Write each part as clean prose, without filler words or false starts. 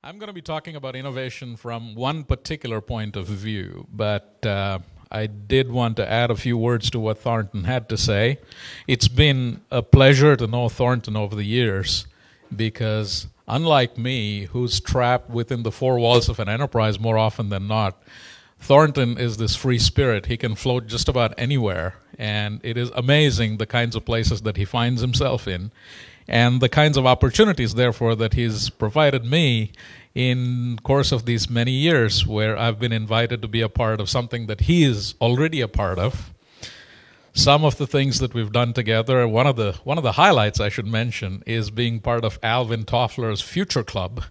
I'm going to be talking about innovation from one particular point of view, but I did want to add a few words to what Thornton had to say. It's been a pleasure to know Thornton over the years because, unlike me, who's trapped within the four walls of an enterprise more often than not, Thornton is this free spirit. He can float just about anywhere, and it is amazing the kinds of places that he finds himself in and the kinds of opportunities, therefore, that he's provided me in course of these many years where I've been invited to be a part of something that he is already a part of. Some of the things that we've done together, one of the highlights I should mention is being part of Alvin Toffler's Future Club,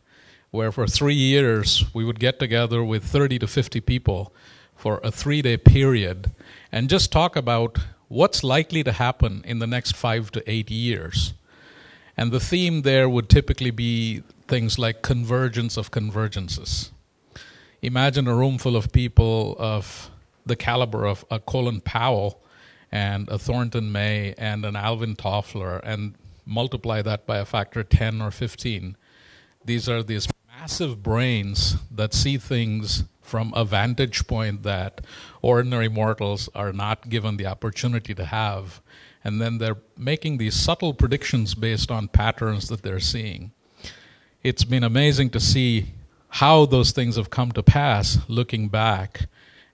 where for 3 years we would get together with 30 to 50 people for a 3-day period and just talk about what's likely to happen in the next 5 to 8 years. And the theme there would typically be things like convergence of convergences. Imagine a room full of people of the caliber of a Colin Powell and a Thornton May and an Alvin Toffler and multiply that by a factor 10 or 15. These are these massive brains that see things from a vantage point that ordinary mortals are not given the opportunity to have. And then they're making these subtle predictions based on patterns that they're seeing. It's been amazing to see how those things have come to pass looking back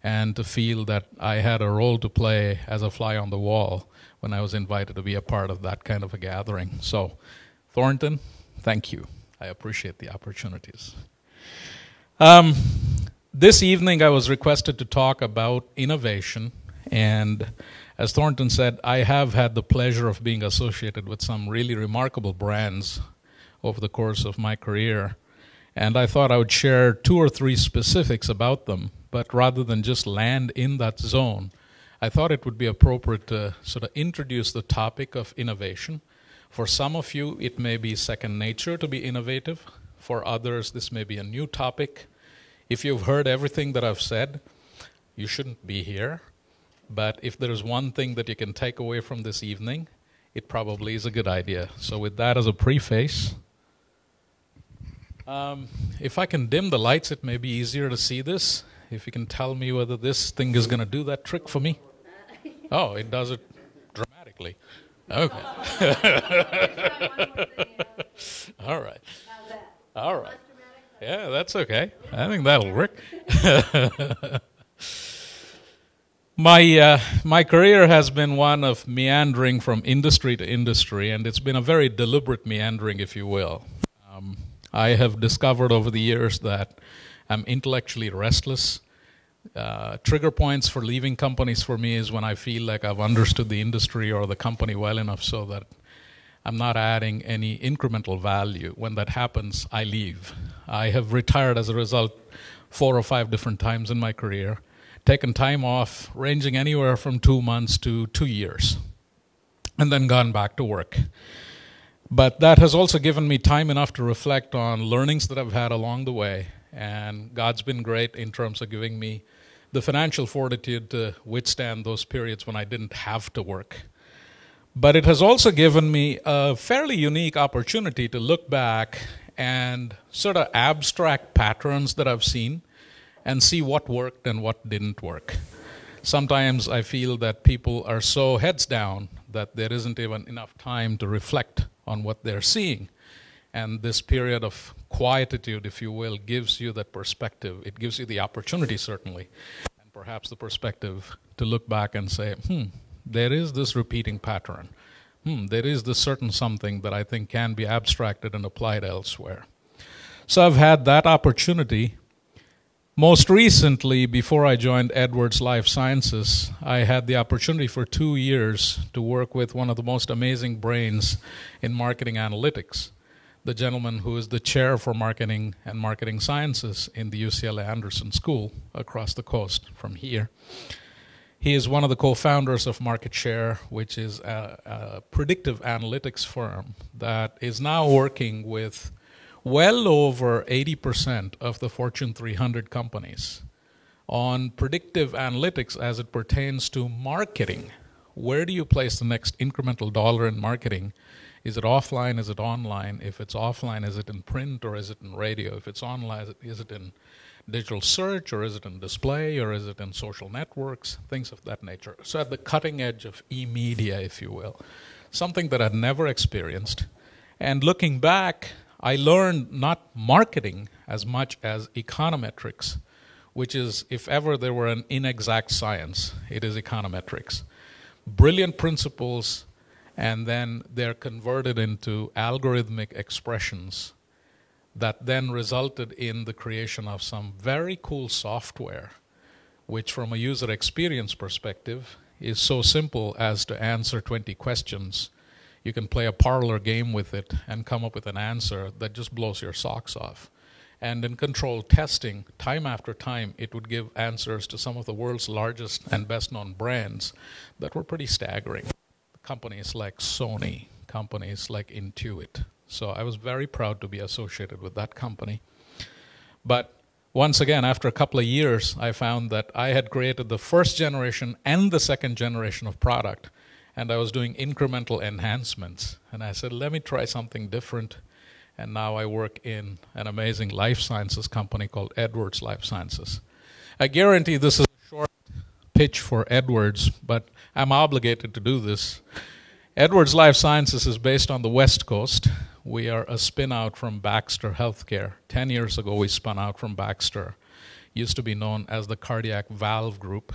and to feel that I had a role to play as a fly on the wall when I was invited to be a part of that kind of a gathering. So, Thornton, thank you. I appreciate the opportunities. This evening I was requested to talk about innovation, and as Thornton said, I have had the pleasure of being associated with some really remarkable brands over the course of my career, and I thought I would share 2 or 3 specifics about them, but rather than just land in that zone, I thought it would be appropriate to sort of introduce the topic of innovation. For some of you, it may be second nature to be innovative. For others, this may be a new topic. If you've heard everything that I've said, you shouldn't be here. But if there's one thing that you can take away from this evening, it probably is a good idea. So with that as a preface, if I can dim the lights, it may be easier to see this. If you can tell me whether this thing is going to do that trick for me. Oh, it does it dramatically. Okay. All right. All right. Yeah, that's okay. I think that'll work. My career has been one of meandering from industry to industry, and it's been a very deliberate meandering, if you will. I have discovered over the years that I'm intellectually restless. Trigger points for leaving companies for me is when I feel like I've understood the industry or the company well enough so that I'm not adding any incremental value. When that happens, I leave. I have retired as a result 4 or 5 different times in my career, taken time off ranging anywhere from 2 months to 2 years, and then gone back to work. But that has also given me time enough to reflect on learnings that I've had along the way, and God's been great in terms of giving me the financial fortitude to withstand those periods when I didn't have to work. But it has also given me a fairly unique opportunity to look back and sort of abstract patterns that I've seen and see what worked and what didn't work. Sometimes I feel that people are so heads down that there isn't even enough time to reflect on what they're seeing. And this period of quietude, if you will, gives you that perspective. It gives you the opportunity, certainly, and perhaps the perspective to look back and say, there is this repeating pattern. There is this certain something that I think can be abstracted and applied elsewhere. So I've had that opportunity. Most recently, before I joined Edwards Life Sciences, I had the opportunity for 2 years to work with one of the most amazing brains in marketing analytics, the gentleman who is the chair for marketing and marketing sciences in the UCLA Anderson School across the coast from here. He is one of the co-founders of MarketShare, which is a predictive analytics firm that is now working with well over 80% of the Fortune 300 companies on predictive analytics as it pertains to marketing. Where do you place the next incremental dollar in marketing, Is it offline? Is it online? If it's offline, is it in print or is it in radio? If it's online, is it in digital search or is it in display or is it in social networks? Things of that nature. So at the cutting edge of e-media, if you will, something that I'd never experienced. And looking back, I learned not marketing as much as econometrics, which is, if ever there were an inexact science, it is econometrics. Brilliant principles, and then they're converted into algorithmic expressions that then resulted in the creation of some very cool software, which from a user experience perspective is so simple as to answer 20 questions. You can play a parlor game with it and come up with an answer that just blows your socks off. And in controlled testing, time after time, it would give answers to some of the world's largest and best-known brands that were pretty staggering. Companies like Sony, companies like Intuit. So I was very proud to be associated with that company. But once again, after a couple of years, I found that I had created the first generation and the second generation of product, and I was doing incremental enhancements. And I said, let me try something different. And now I work in an amazing life sciences company called Edwards Life Sciences. I guarantee this is a short pitch for Edwards, but I'm obligated to do this. Edwards Life Sciences is based on the West Coast. We are a spin-out from Baxter Healthcare. 10 years ago, we spun out from Baxter. Used to be known as the Cardiac Valve Group.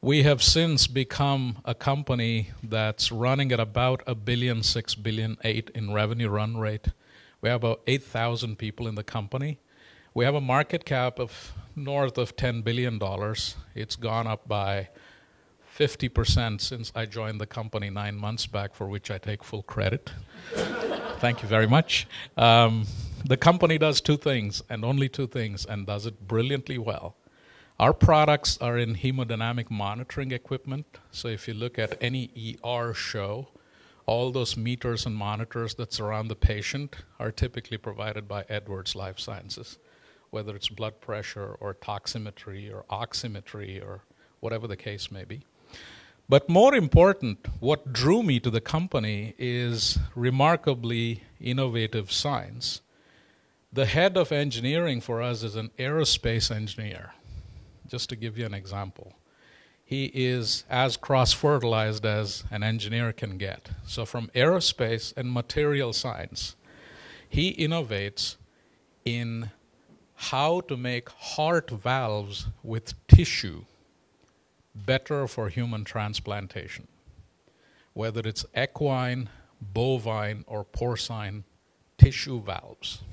We have since become a company that's running at about $1.6 billion, $1.8 billion in revenue run rate. We have about 8,000 people in the company. We have a market cap of north of $10 billion. It's gone up by 50% since I joined the company 9 months back, for which I take full credit. Thank you very much. The company does two things, and only two things, and does it brilliantly well. Our products are in hemodynamic monitoring equipment. So if you look at any ER show, all those meters and monitors that surround the patient are typically provided by Edwards Life Sciences, whether it's blood pressure or toximetry or oximetry or whatever the case may be. But more important, what drew me to the company is remarkably innovative science. The head of engineering for us is an aerospace engineer. Just to give you an example, he is as cross-fertilized as an engineer can get. So from aerospace and material science, he innovates in how to make heart valves with tissue better for human transplantation, whether it's equine, bovine, or porcine tissue valves.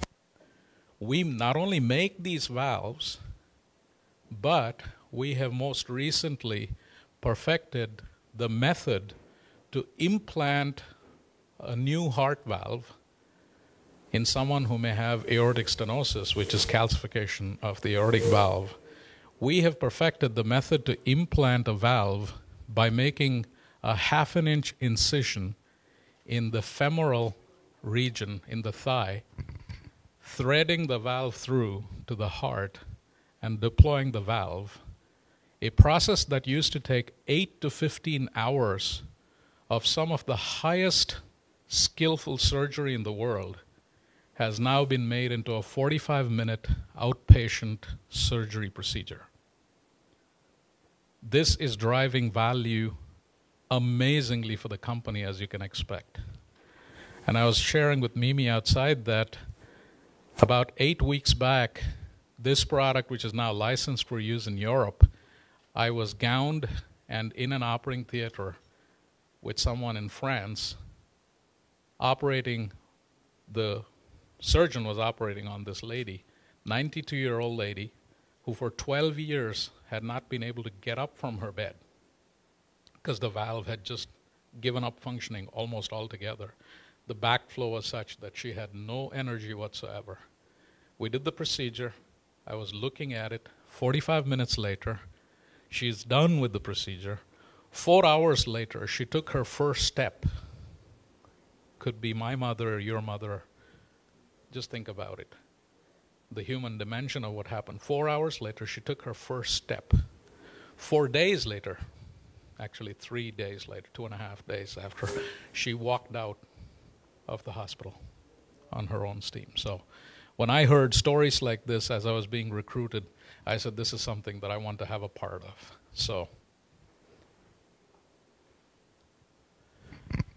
We not only make these valves, but we have most recently perfected the method to implant a new heart valve in someone who may have aortic stenosis, which is calcification of the aortic valve. We have perfected the method to implant a valve by making a 1/2 inch incision in the femoral region in the thigh, threading the valve through to the heart and deploying the valve, a process that used to take 8 to 15 hours of some of the highest skillful surgery in the world has now been made into a 45-minute outpatient surgery procedure. This is driving value amazingly for the company, as you can expect. And I was sharing with Mimi outside that about 8 weeks back, this product, which is now licensed for use in Europe, I was gowned and in an operating theater with someone in France the surgeon was operating on this lady, 92-year-old lady, who for 12 years had not been able to get up from her bed because the valve had just given up functioning almost altogether. The backflow was such that she had no energy whatsoever. We did the procedure. I was looking at it. 45 minutes later, she's done with the procedure. 4 hours later, she took her first step. Could be my mother or your mother. Just think about it. The human dimension of what happened. 4 hours later, she took her first step. 4 days later, actually 3 days later, 2.5 days after, she walked out of the hospital on her own steam. So when I heard stories like this as I was being recruited, I said, this is something that I want to have a part of. So,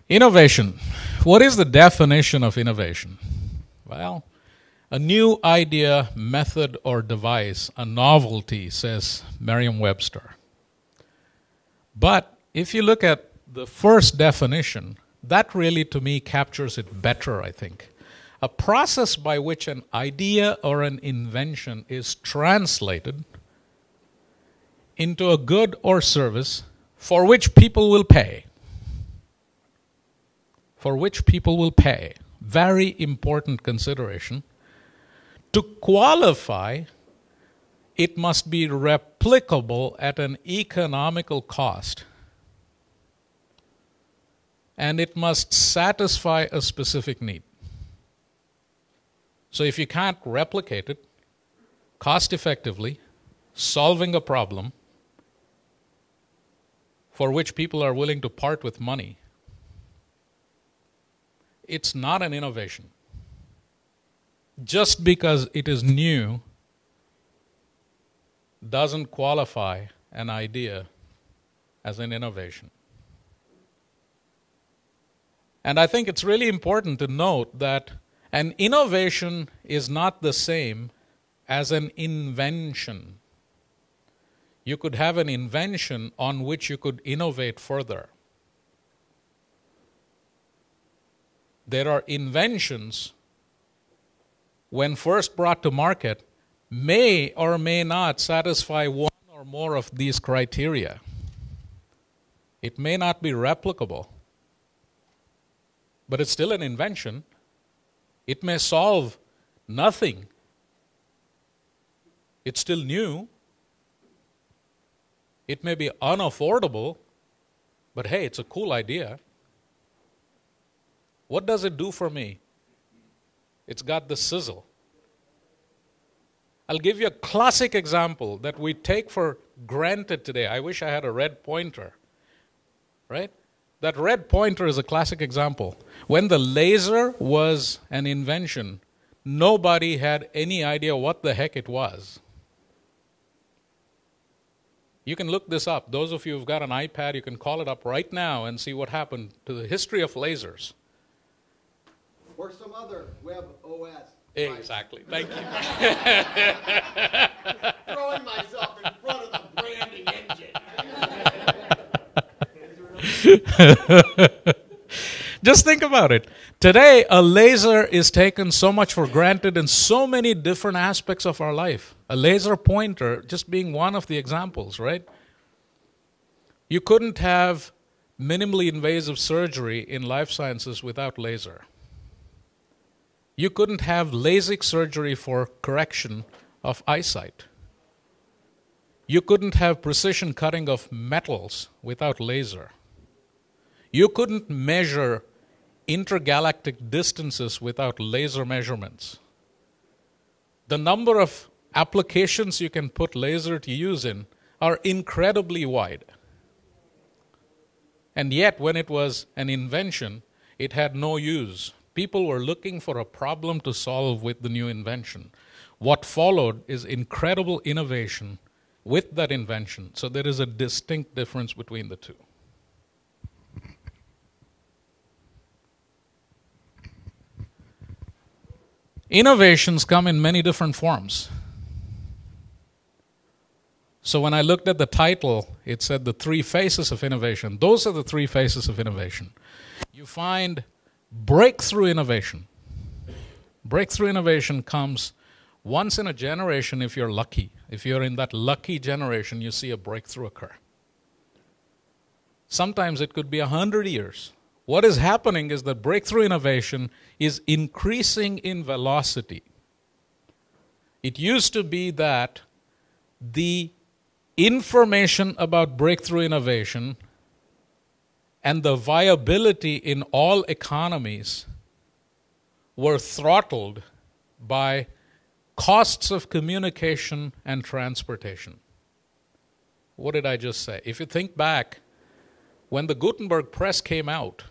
innovation. What is the definition of innovation? Well, a new idea, method, or device, a novelty, says Merriam-Webster. But if you look at the first definition, that really, to me, captures it better, I think. A process by which an idea or an invention is translated into a good or service for which people will pay. For which people will pay. Very important consideration. To qualify, it must be replicable at an economical cost. And it must satisfy a specific need. So if you can't replicate it cost effectively, solving a problem for which people are willing to part with money, it's not an innovation. Just because it is new doesn't qualify an idea as an innovation. And I think it's really important to note that an innovation is not the same as an invention. You could have an invention on which you could innovate further. There are inventions, when first brought to market, may or may not satisfy one or more of these criteria. It may not be replicable, but it's still an invention. It may solve nothing. It's still new. It may be unaffordable, but hey, it's a cool idea. What does it do for me? It's got the sizzle. I'll give you a classic example that we take for granted today. I wish I had a red pointer, right? That red pointer is a classic example. When the laser was an invention, nobody had any idea what the heck it was. You can look this up. Those of you who've got an iPad, you can call it up right now and see what happened to the history of lasers. Or some other web OS. Exactly. Thank you. Throwing myself in front of the branding engine. Just think about it. Today, a laser is taken so much for granted in so many different aspects of our life. A laser pointer just being one of the examples, right? You couldn't have minimally invasive surgery in life sciences without laser. You couldn't have LASIK surgery for correction of eyesight. You couldn't have precision cutting of metals without laser. You couldn't measure intergalactic distances without laser measurements. The number of applications you can put laser to use in are incredibly wide. And yet, when it was an invention, it had no use. People were looking for a problem to solve with the new invention. What followed is incredible innovation with that invention. So there is a distinct difference between the two. Innovations come in many different forms. So when I looked at the title, it said the 3 phases of innovation. Those are the 3 phases of innovation. You find breakthrough innovation. Breakthrough innovation comes once in a generation if you're lucky. If you're in that lucky generation, you see a breakthrough occur. Sometimes it could be 100 years. What is happening is that breakthrough innovation is increasing in velocity. It used to be that the information about breakthrough innovation and the viability in all economies were throttled by costs of communication and transportation. What did I just say? If you think back, when the Gutenberg press came out,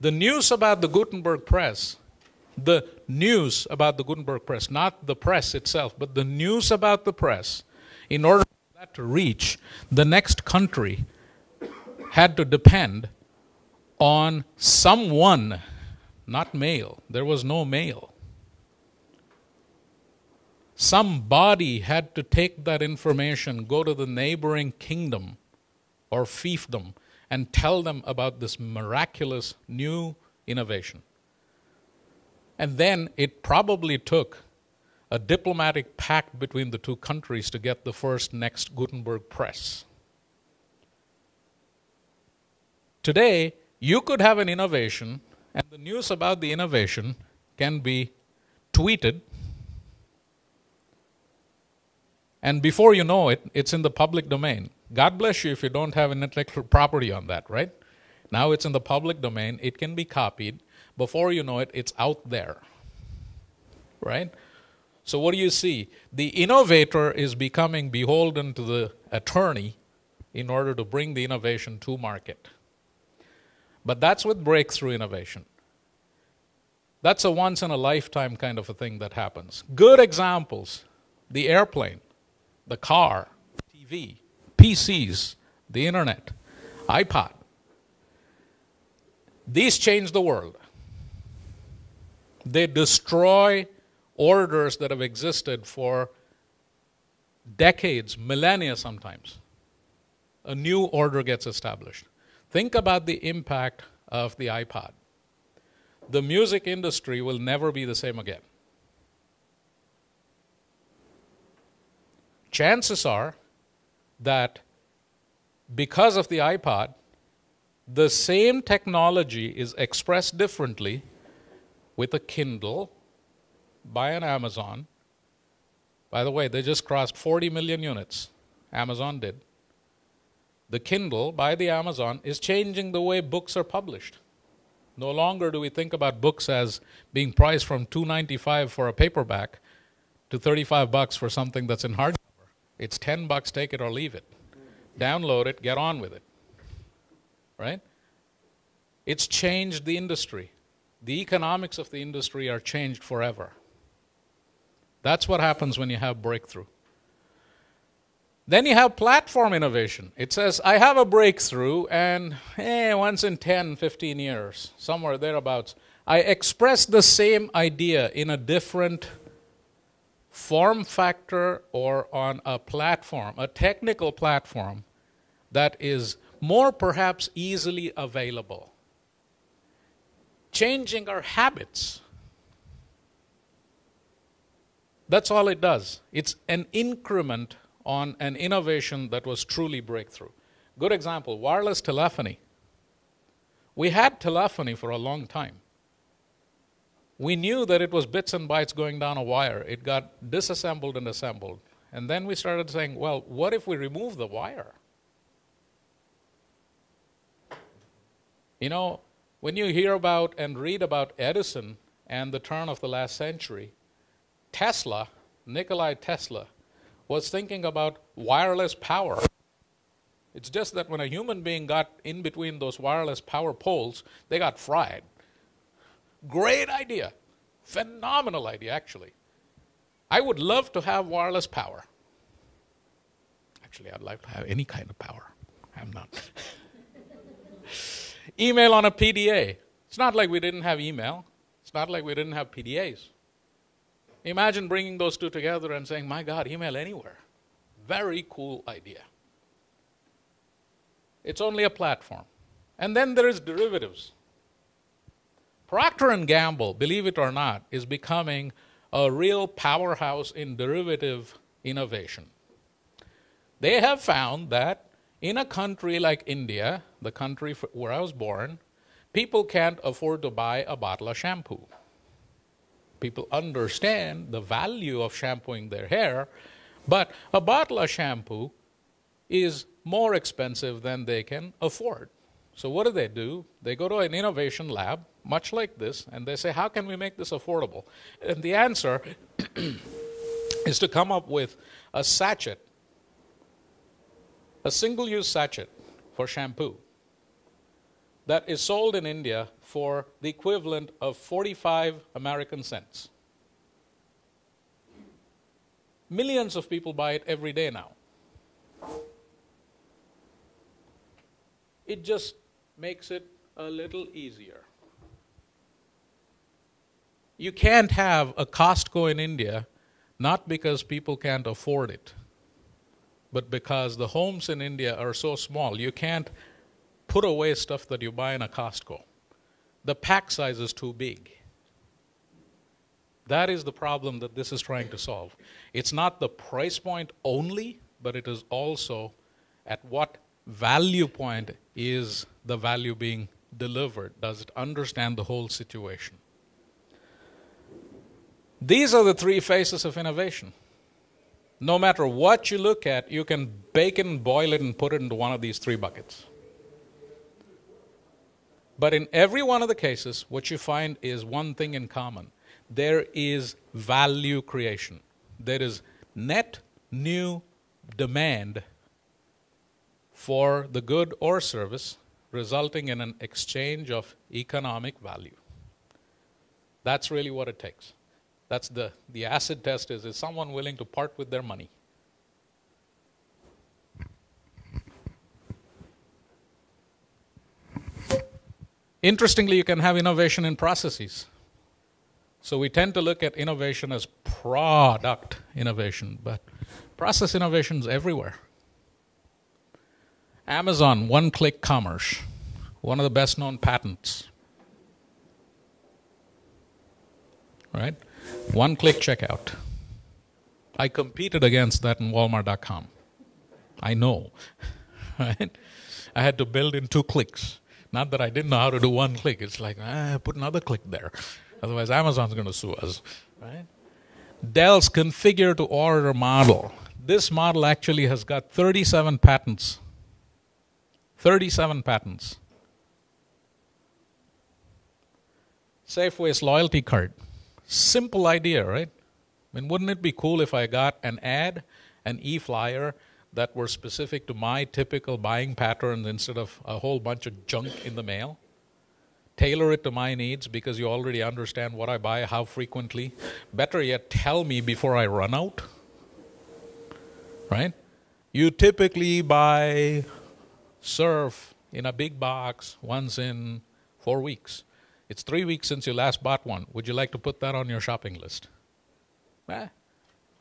The news about the Gutenberg press, the news about the Gutenberg press, not the press itself, but the news about the press, in order for that to reach the next country, had to depend on someone, not mail. There was no mail. Somebody had to take that information, go to the neighboring kingdom or fiefdom, and tell them about this miraculous new innovation. And then it probably took a diplomatic pact between the two countries to get the first next Gutenberg press. Today, you could have an innovation, and the news about the innovation can be tweeted, and before you know it, it's in the public domain. God bless you if you don't have intellectual property on that, right? Now it's in the public domain. It can be copied. Before you know it, it's out there, right? So what do you see? The innovator is becoming beholden to the attorney in order to bring the innovation to market. But that's with breakthrough innovation. That's a once-in-a-lifetime kind of a thing that happens. Good examples: the airplane, the car, TV, PCs, the internet, iPod. These change the world. They destroy orders that have existed for decades, millennia sometimes. A new order gets established. Think about the impact of the iPod. The music industry will never be the same again. Chances are that because of the iPod, the same technology is expressed differently with a Kindle by an Amazon. By the way, they just crossed 40 million units. Amazon did. The Kindle by the Amazon is changing the way books are published. No longer do we think about books as being priced from $2.95 for a paperback to $35 for something that's in hardcover. It's $10, take it or leave it. Download it, get on with it. Right? It's changed the industry. The economics of the industry are changed forever. That's what happens when you have breakthrough. Then you have platform innovation. It says, I have a breakthrough, and once in 10, 15 years, somewhere thereabouts, I express the same idea in a different form factor or on a platform, a technical platform that is more perhaps easily available. Changing our habits. That's all it does. It's an increment on an innovation that was truly breakthrough. Good example, wireless telephony. We had telephony for a long time. We knew that it was bits and bytes going down a wire. It got disassembled and assembled. And then we started saying, well, what if we remove the wire? You know, when you hear about and read about Edison and the turn of the last century, Tesla, Nikola Tesla, was thinking about wireless power. It's just that when a human being got in between those wireless power poles, they got fried. Great idea. Phenomenal idea, actually. I would love to have wireless power. Actually, I'd like to have any kind of power. I'm not. Email on a PDA. It's not like we didn't have email. It's not like we didn't have PDAs. Imagine bringing those two together and saying, my God, email anywhere. Very cool idea. It's only a platform. And then there is derivatives. Procter & Gamble, believe it or not, is becoming a real powerhouse in derivative innovation. They have found that in a country like India, the country where I was born, people can't afford to buy a bottle of shampoo. People understand the value of shampooing their hair, but a bottle of shampoo is more expensive than they can afford. So what do? They go to an innovation lab, much like this, and they say, how can we make this affordable? And the answer is to come up with a sachet, a single-use sachet for shampoo that is sold in India for the equivalent of 45 American cents. Millions of people buy it every day now. It just makes it a little easier. You can't have a Costco in India, not because people can't afford it, but because the homes in India are so small, you can't put away stuff that you buy in a Costco. The pack size is too big. That is the problem that this is trying to solve. It's not the price point only, but it is also at what value point is the value being delivered. Does it understand the whole situation? These are the three phases of innovation. No matter what you look at, you can bake it and boil it and put it into one of these three buckets. But in every one of the cases, what you find is one thing in common. There is value creation. There is net new demand for the good or service, resulting in an exchange of economic value. That's really what it takes. That's the acid test is someone willing to part with their money? Interestingly, you can have innovation in processes. So we tend to look at innovation as product innovation, but process innovation is everywhere. Amazon, one-click commerce, one of the best-known patents. Right? One-click checkout. I competed against that in Walmart.com. I know. Right? I had to build in 2 clicks. Not that I didn't know how to do 1 click. It's like, put another click there. Otherwise, Amazon's going to sue us. Right? Dell's configure-to-order model. This model actually has got 37 patents. 37 patents. Safeway's loyalty card. Simple idea, right? I mean, wouldn't it be cool if I got an ad, an e-flyer that were specific to my typical buying patterns instead of a whole bunch of junk in the mail? Tailor it to my needs because you already understand what I buy, how frequently. Better yet, tell me before I run out. Right? You typically buy Surf in a big box once in 4 weeks. It's 3 weeks since you last bought one. Would you like to put that on your shopping list? I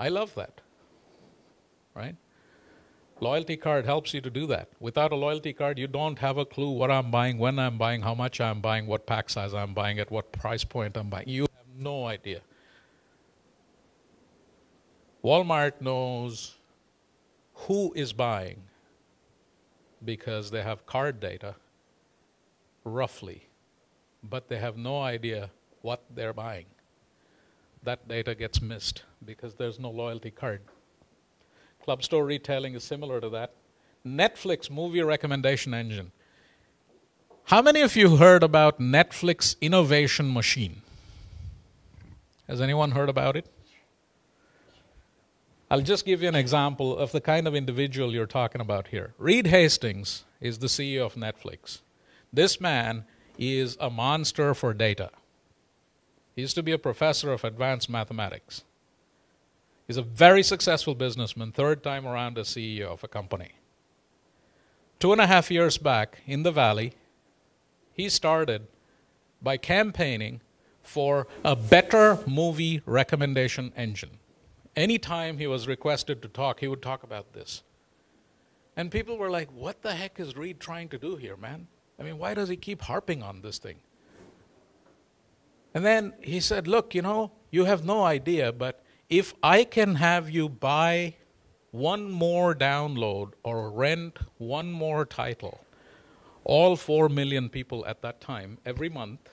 love that. Right? Loyalty card helps you to do that. Without a loyalty card, you don't have a clue what I'm buying, when I'm buying, how much I'm buying, what pack size I'm buying, at what price point I'm buying. You have no idea. Walmart knows who is buying because they have card data, roughly, but they have no idea what they're buying. That data gets missed because there's no loyalty card. Club store retailing is similar to that. Netflix movie recommendation engine. How many of you heard about Netflix innovation machine? Has anyone heard about it? I'll just give you an example of the kind of individual you're talking about here. Reed Hastings is the CEO of Netflix. This man is a monster for data. He used to be a professor of advanced mathematics. He's a very successful businessman, 3rd time around as CEO of a company. 2.5 years back in the Valley, he started by campaigning for a better movie recommendation engine. Anytime he was requested to talk, he would talk about this. And people were like, what the heck is Reed trying to do here, man? I mean, why does he keep harping on this thing? And then he said, look, you have no idea, but if I can have you buy one more download or rent one more title, all 4 million people at that time, every month,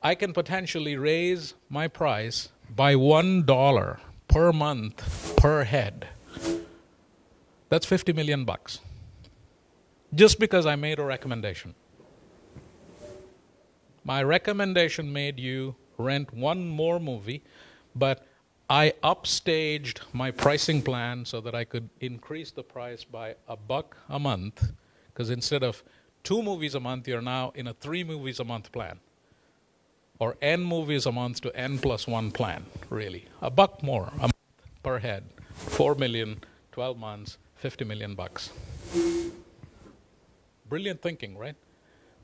I can potentially raise my price by $1 per month per head. That's $50 million. Just because I made a recommendation. My recommendation made you rent one more movie, but I upstaged my pricing plan so that I could increase the price by $1 a month, because instead of 2 movies a month, you're now in a 3 movies a month plan. Or N movies a month to N plus 1 plan, really. $1 more a month per head. 4 million, 12 months, $50 million. Brilliant thinking, right?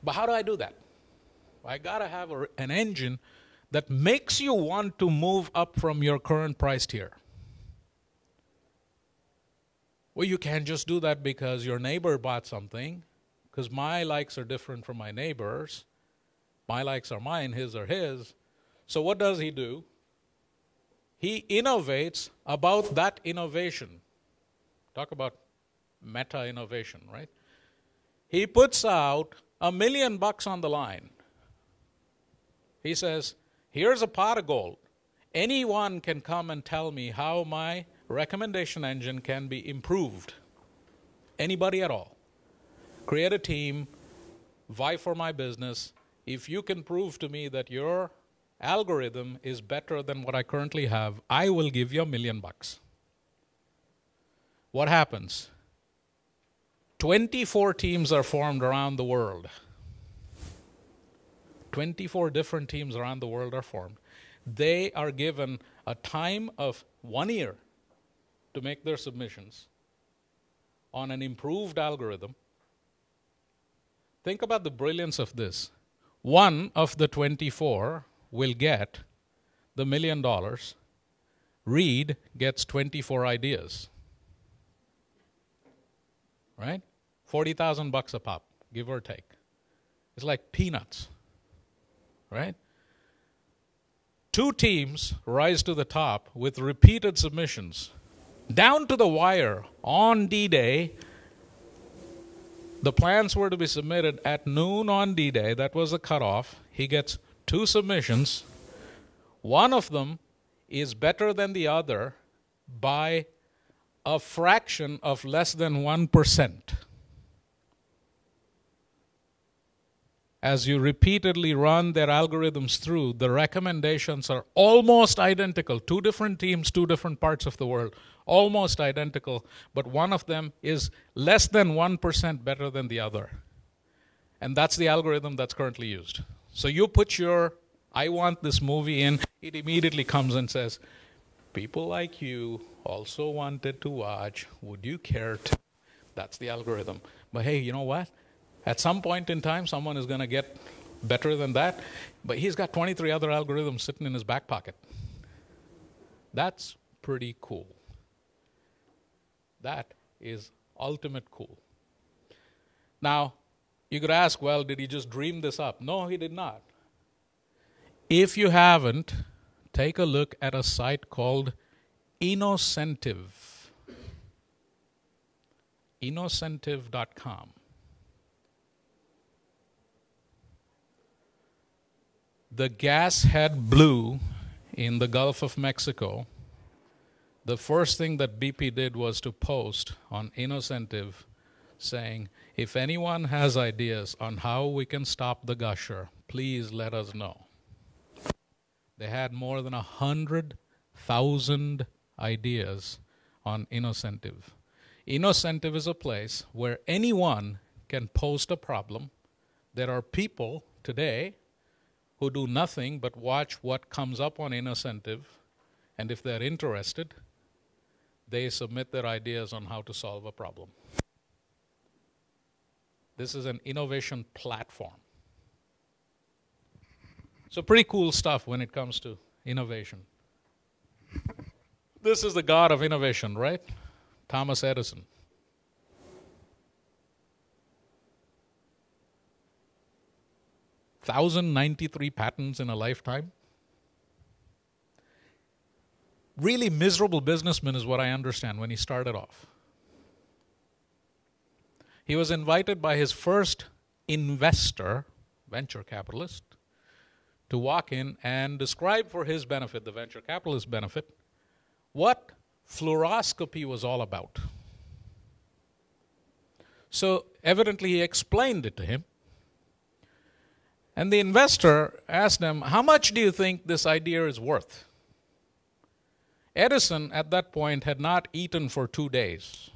But how do I do that? I got to have an engine that makes you want to move up from your current price tier. Well, you can't just do that because your neighbor bought something, because my likes are different from my neighbor's. My likes are mine, his are his. So what does he do? He innovates about that innovation. Talk about meta-innovation, right? He puts out $1 million on the line. He says, here's a pot of gold. Anyone can come and tell me how my recommendation engine can be improved. Anybody at all. Create a team, vie for my business. If you can prove to me that your algorithm is better than what I currently have, I will give you $1 million. What happens? 24 teams are formed around the world. 24 different teams around the world are formed. They are given a time of 1 year to make their submissions on an improved algorithm. Think about the brilliance of this. One of the 24 will get the $1 million. Reed gets 24 ideas. Right? $40,000 a pop, give or take. It's like peanuts. Right? 2 teams rise to the top with repeated submissions. Down to the wire, on D-Day, the plans were to be submitted at noon on D-Day. That was the cutoff. He gets 2 submissions. One of them is better than the other by a fraction of less than 1%. As you repeatedly run their algorithms through, the recommendations are almost identical. 2 different teams, 2 different parts of the world, almost identical, but one of them is less than 1% better than the other. And that's the algorithm that's currently used. So you put your, I want this movie in, it immediately comes and says, people like you also wanted to watch, would you care to? That's the algorithm. But hey, you know what? At some point in time, someone is going to get better than that, but he's got 23 other algorithms sitting in his back pocket. That's pretty cool. That is ultimate cool. Now, you could ask, well, did he just dream this up? No, he did not. If you haven't, take a look at a site called Innocentive. Innocentive.com. The gas had blew in the Gulf of Mexico. The first thing that BP did was to post on Innocentive saying, if anyone has ideas on how we can stop the gusher, please let us know. They had more than 100,000 ideas on Innocentive. Innocentive is a place where anyone can post a problem. There are people today who do nothing but watch what comes up on Innocentive, and if they're interested, they submit their ideas on how to solve a problem. This is an innovation platform. So pretty cool stuff when it comes to innovation. This is the god of innovation, right? Thomas Edison. 1,093 patents in a lifetime. Really miserable businessman is what I understand when he started off. He was invited by his first investor, venture capitalist, to walk in and describe for his benefit, the venture capitalist benefit, what fluoroscopy was all about. So evidently he explained it to him. And the investor asked him, how much do you think this idea is worth? Edison, at that point, had not eaten for 2 days.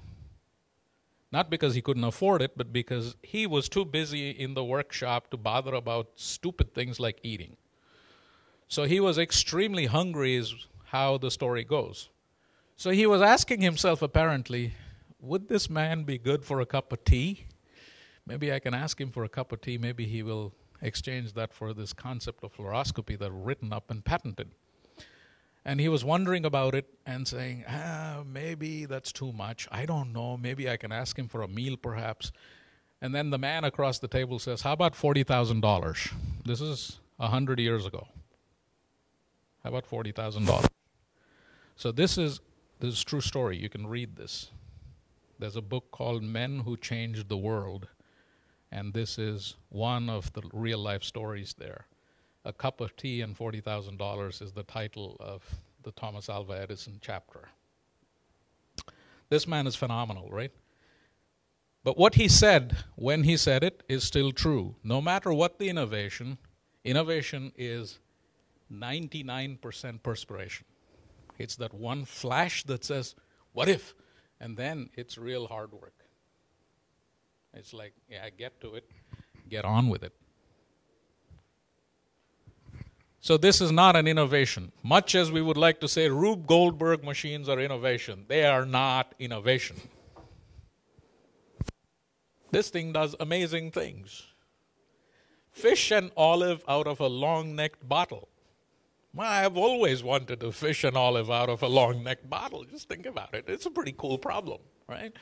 Not because he couldn't afford it, but because he was too busy in the workshop to bother about stupid things like eating. So he was extremely hungry is how the story goes. So he was asking himself, apparently, would this man be good for a cup of tea? Maybe I can ask him for a cup of tea. Maybe he will exchange that for this concept of fluoroscopy that was written up and patented. And he was wondering about it and saying, maybe that's too much. I don't know. Maybe I can ask him for a meal perhaps. And then the man across the table says, how about $40,000? This is 100 years ago. How about $40,000? So this is true story. You can read this. There's a book called Men Who Changed the World. And this is one of the real life stories there. A Cup of Tea and $40,000 is the title of the Thomas Alva Edison chapter. This man is phenomenal, right? But what he said when he said it is still true. No matter what the innovation is 99% perspiration. It's that one flash that says, what if? And then it's real hard work. It's like, yeah, get to it, get on with it. So this is not an innovation. Much as we would like to say Rube Goldberg machines are innovation, they are not innovation. This thing does amazing things. Fish an olive out of a long-necked bottle. Well, I've always wanted to fish an olive out of a long-necked bottle. Just think about it. It's a pretty cool problem, right?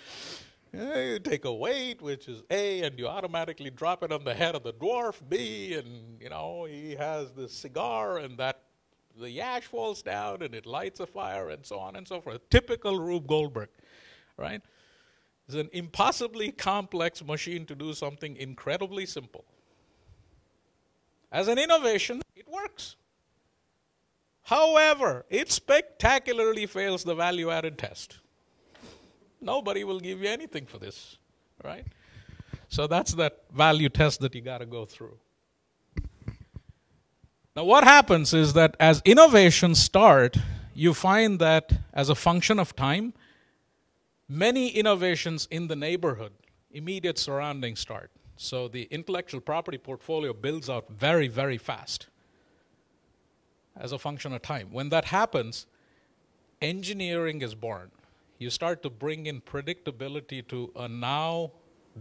You take a weight, which is A, and you automatically drop it on the head of the dwarf, B, and, he has this cigar, and the ash falls down, and it lights a fire, and so on and so forth. Typical Rube Goldberg, right? It's an impossibly complex machine to do something incredibly simple. As an innovation, it works. However, it spectacularly fails the value-added test. Nobody will give you anything for this, right? So that's that value test that you got to go through. Now what happens is that as innovations start, you find that as a function of time, many innovations in the neighborhood, immediate surroundings start. So the intellectual property portfolio builds out very, very fast as a function of time. When that happens, engineering is born. You start to bring in predictability to a now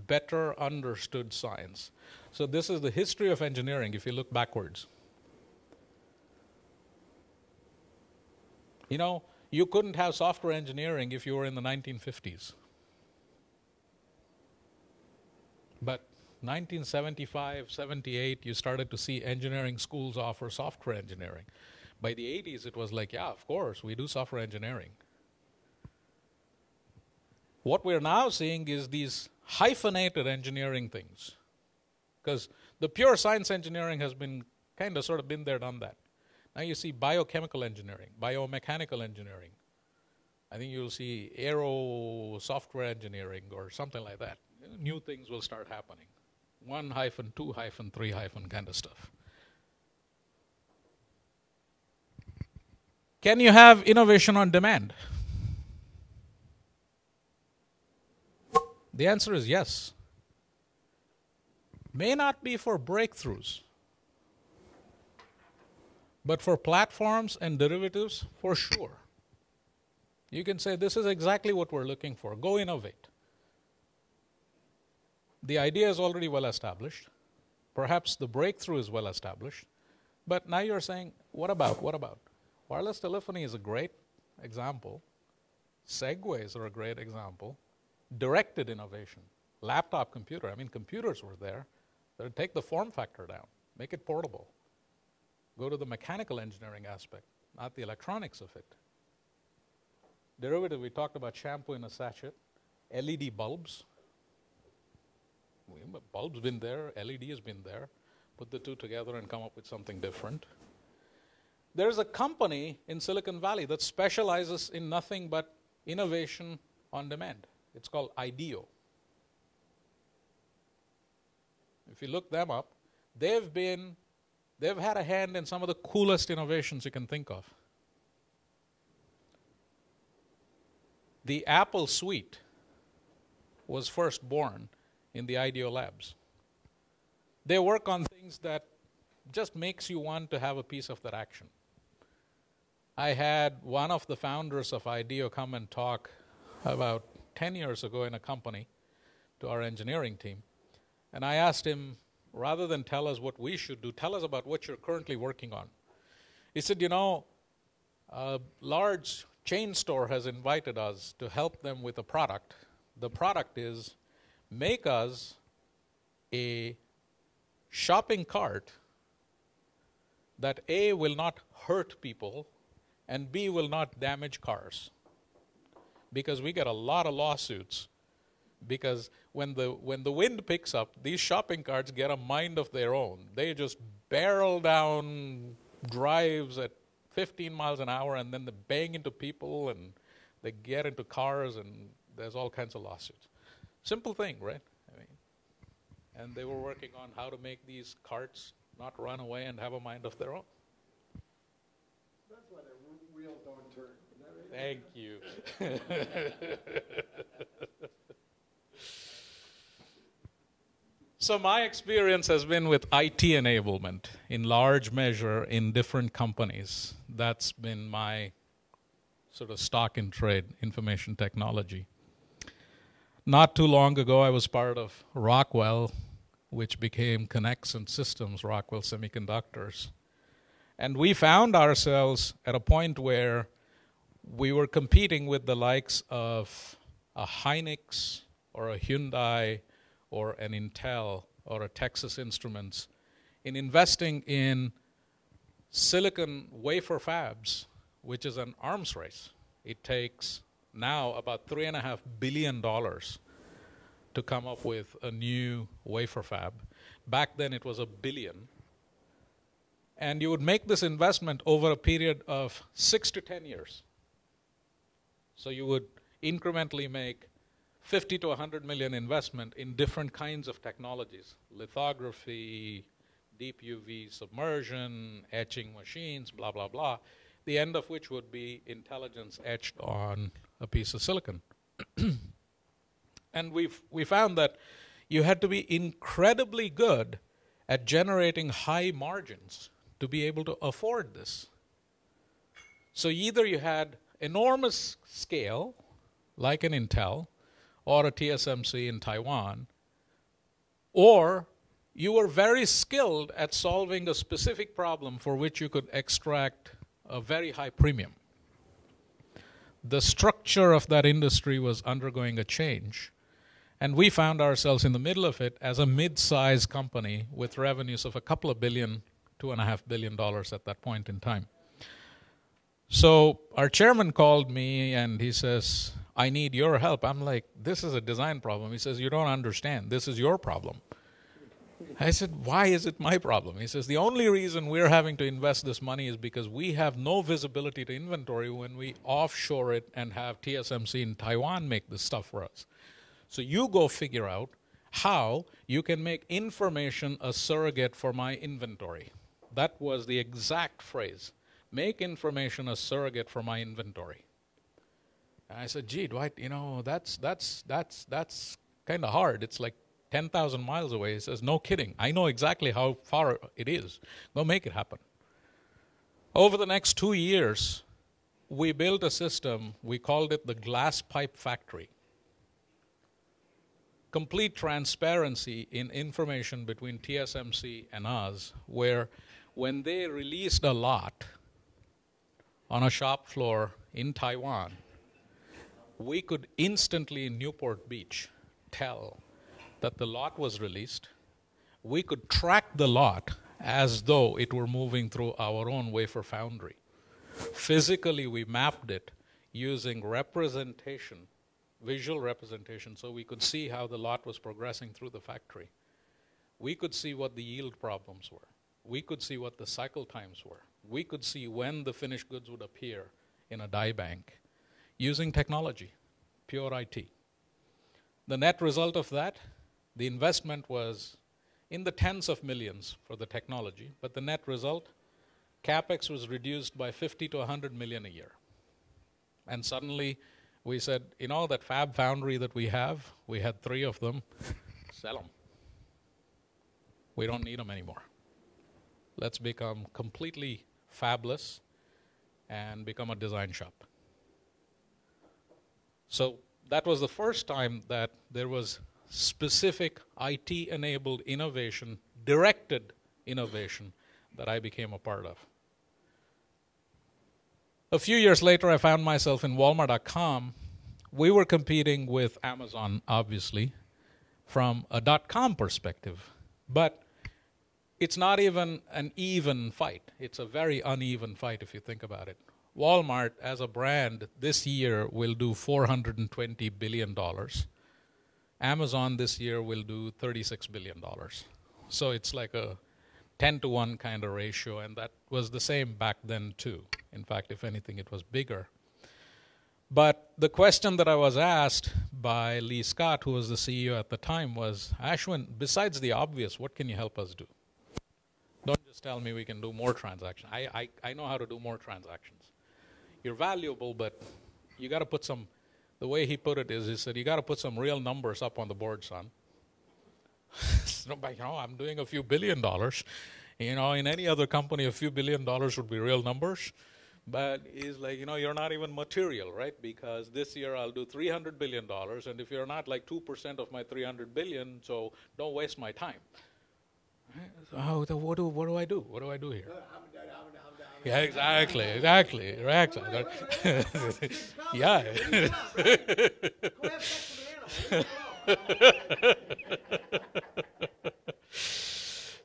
better understood science. So this is the history of engineering if you look backwards. You couldn't have software engineering if you were in the 1950s. But 1975, 78, you started to see engineering schools offer software engineering. By the 80s, it was like, yeah, of course, we do software engineering. What we're now seeing is these hyphenated engineering things. Because the pure science engineering has been sort of been there, done that. Now you see biochemical engineering, biomechanical engineering. I think you'll see aero software engineering or something like that. New things will start happening. 1-2-3- kind of stuff. Can you have innovation on demand? The answer is yes. May not be for breakthroughs, but for platforms and derivatives, for sure. You can say this is exactly what we're looking for. Go innovate. The idea is already well established. Perhaps the breakthrough is well established. But now you're saying, what about? Wireless telephony is a great example. Segways are a great example. Directed innovation. Laptop computer. Computers were there. They'd take the form factor down. Make it portable. Go to the mechanical engineering aspect, not the electronics of it. Derivative, we talked about shampoo in a sachet. LED bulbs. Bulb's been there. LED has been there. Put the two together and come up with something different. There's a company in Silicon Valley that specializes in nothing but innovation on demand. It's called IDEO. If you look them up, they've had a hand in some of the coolest innovations you can think of. The Apple Suite was first born in the IDEO labs. They work on things that just makes you want to have a piece of that action. I had one of the founders of IDEO come and talk about 10 years ago in a company to our engineering team. And I asked him, rather than tell us what we should do, tell us about what you're currently working on. He said, a large chain store has invited us to help them with a product. The product is make us a shopping cart that A, will not hurt people, and B, will not damage cars. Because we get a lot of lawsuits. Because when the wind picks up, these shopping carts get a mind of their own. They just barrel down drives at 15 miles an hour, and then they bang into people, and they get into cars, and there's all kinds of lawsuits. Simple thing, right? And they were working on how to make these carts not run away and have a mind of their own. That's why their wheels don't turn. Isn't that right? Thank you. So my experience has been with IT enablement in large measure in different companies. That's been my sort of stock in trade, information technology. Not too long ago, I was part of Rockwell, which became Connexent Systems, Rockwell Semiconductors. And we found ourselves at a point where we were competing with the likes of a Hynix or a Hyundai or an Intel or a Texas Instruments in investing in silicon wafer fabs, which is an arms race. It takes now about $3.5 billion to come up with a new wafer fab. Back then it was $1 billion. And you would make this investment over a period of 6 to 10 years. So you would incrementally make 50 to 100 million investment in different kinds of technologies, lithography, deep UV submersion, etching machines, blah, blah, blah, the end of which would be intelligence etched on a piece of silicon. And we found that you had to be incredibly good at generating high margins to be able to afford this. So either you had enormous scale, like an Intel, or a TSMC in Taiwan, or you were very skilled at solving a specific problem for which you could extract a very high premium. The structure of that industry was undergoing a change, and we found ourselves in the middle of it as a mid-sized company with revenues of a couple of billion, $2.5 billion at that point in time. So our chairman called me and he says, I need your help. I'm like, this is a design problem. He says, you don't understand. This is your problem. I said, why is it my problem? He says, the only reason we're having to invest this money is because we have no visibility to inventory when we offshore it and have TSMC in Taiwan make this stuff for us. So you go figure out how you can make information a surrogate for my inventory. That was the exact phrase. Make information a surrogate for my inventory. And I said, gee, Dwight, that's kind of hard. It's like 10,000 miles away. He says, no kidding. I know exactly how far it is. Go make it happen. Over the next 2 years, we built a system. We called it the Glass Pipe Factory. Complete transparency in information between TSMC and us, where when they released a lot on a shop floor in Taiwan, we could instantly in Newport Beach tell that the lot was released. We could track the lot as though it were moving through our own wafer foundry. Physically, we mapped it using representation, visual representation, so we could see how the lot was progressing through the factory. We could see what the yield problems were. We could see what the cycle times were. We could see when the finished goods would appear in a die bank using technology, pure IT. The net result of that, the investment was in the tens of millions for the technology, but the net result, CapEx was reduced by 50 to 100 million a year. And suddenly, We said, that fab foundry that we have, we had 3 of them, sell them. We don't need them anymore. Let's become completely fabless and become a design shop. So that was the first time that there was specific IT-enabled innovation, directed innovation, that I became a part of. A few years later, I found myself in Walmart.com. We were competing with Amazon, obviously, from a .com perspective. But it's not even an even fight. It's a very uneven fight if you think about it. Walmart, as a brand, this year will do $420 billion. Amazon this year will do $36 billion. So it's like a 10-to-1 kind of ratio, and that was the same back then too. In fact, if anything, it was bigger. But the question that I was asked by Lee Scott, who was the CEO at the time, was, Ashwin, besides the obvious, what can you help us do? Don't just tell me we can do more transactions. I know how to do more transactions. You're valuable, but you got to put some, the way he put it is, he said, you got to put some real numbers up on the board, son. I'm doing a few $1 billion. In any other company, a few $1 billion would be real numbers. But he's like, you're not even material, right? Because this year I'll do $300 billion, and if you're not like 2% of my $300 billion, so don't waste my time. So what do I do? What do I do here? Yeah, exactly. Yeah.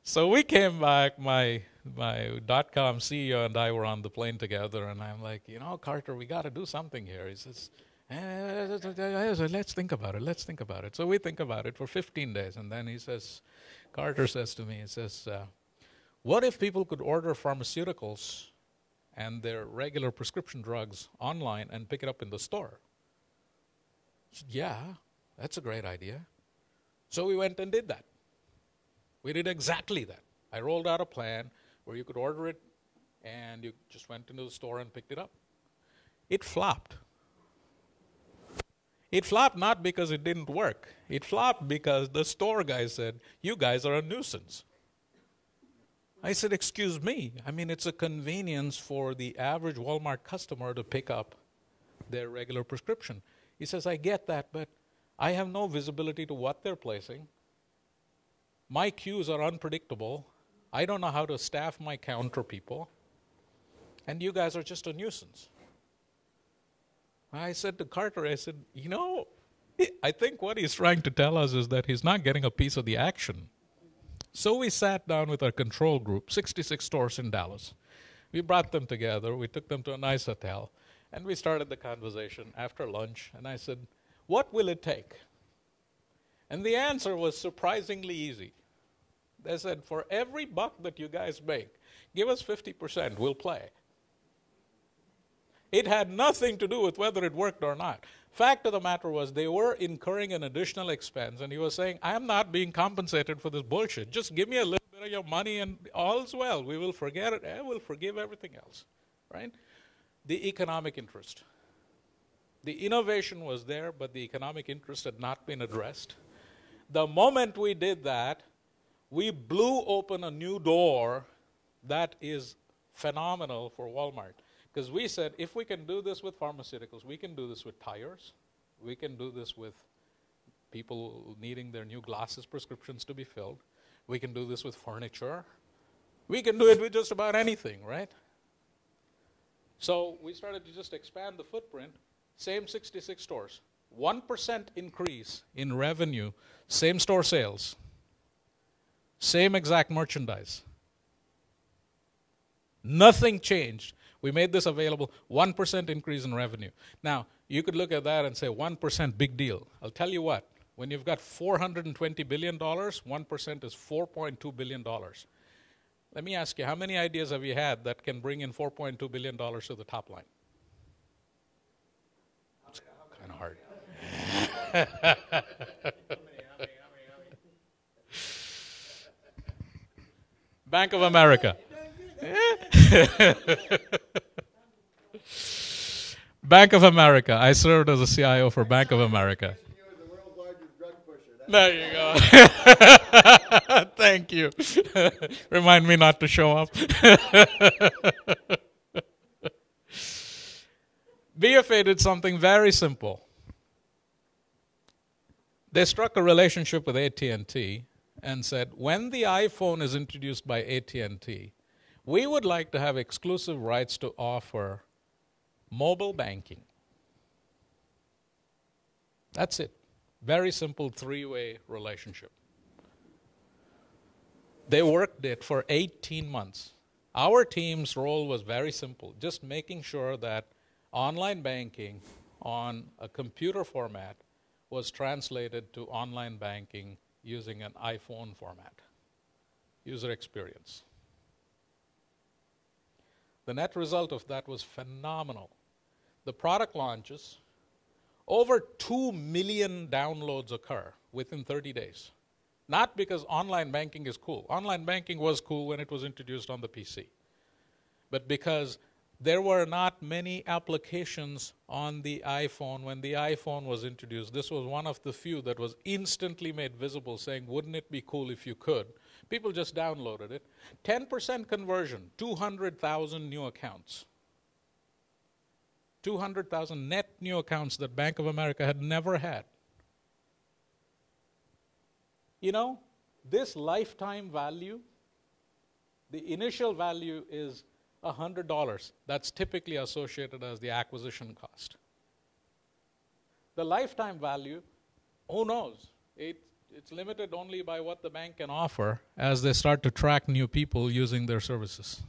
So we came back, my .com CEO and I were on the plane together, and I'm like, Carter, we got to do something here. He says, let's think about it. So we think about it for 15 days, and then Carter says to me, he says, what if people could order pharmaceuticals and their regular prescription drugs online and pick it up in the store? I said, yeah, that's a great idea. So we went and did that. We did exactly that. I rolled out a plan where you could order it and you just went into the store and picked it up. It flopped. It flopped not because it didn't work. It flopped because the store guy said, you guys are a nuisance. I said, excuse me. It's a convenience for the average Walmart customer to pick up their regular prescription. He says, I get that, but I have no visibility to what they're placing. My queues are unpredictable. I don't know how to staff my counter people. And you guys are just a nuisance. I said to Carter, I said, I think what he's trying to tell us is that he's not getting a piece of the action. So we sat down with our control group, 66 stores in Dallas. We brought them together. We took them to a nice hotel. And we started the conversation after lunch. And I said, what will it take? And the answer was surprisingly easy. They said, for every buck that you guys make, give us 50%, we'll play. It had nothing to do with whether it worked or not. Fact of the matter was they were incurring an additional expense, and he was saying, I'm not being compensated for this bullshit. Just give me a little bit of your money and all's well. We will forget it. I will forgive everything else. Right? The economic interest. The innovation was there, but the economic interest had not been addressed. The moment we did that, we blew open a new door that is phenomenal for Walmart. Because we said, if we can do this with pharmaceuticals, we can do this with tires, we can do this with people needing their new glasses prescriptions to be filled, we can do this with furniture, we can do it with just about anything, right? So we started to just expand the footprint, same 66 stores. 1% increase in revenue, same store sales, same exact merchandise. Nothing changed. We made this available, 1% increase in revenue. Now, you could look at that and say 1% big deal. I'll tell you what, when you've got $420 billion, 1% is $4.2 billion. Let me ask you, how many ideas have you had that can bring in $4.2 billion to the top line? It's kind of hard. Bank of America. Bank of America. I served as a CIO for Bank of America. You were the world's largest drug pusher. There you go. Thank you. Remind me not to show up. BFA did something very simple. They struck a relationship with AT&T and said, when the iPhone is introduced by AT&T, we would like to have exclusive rights to offer mobile banking. That's it. Very simple three-way relationship. They worked it for 18 months. Our team's role was very simple, just making sure that online banking on a computer format was translated to online banking using an iPhone format. User experience. The net result of that was phenomenal. The product launches, over 2 million downloads occur within 30 days. Not because online banking is cool. Online banking was cool when it was introduced on the PC. But because there were not many applications on the iPhone when the iPhone was introduced. This was one of the few that was instantly made visible, saying, wouldn't it be cool if you could? People just downloaded it. 10% conversion, 200,000 new accounts. 200,000 net new accounts that Bank of America had never had. You know, this lifetime value, the initial value is $100. That's typically associated as the acquisition cost. The lifetime value, who knows? It's limited only by what the bank can offer as they start to track new people using their services.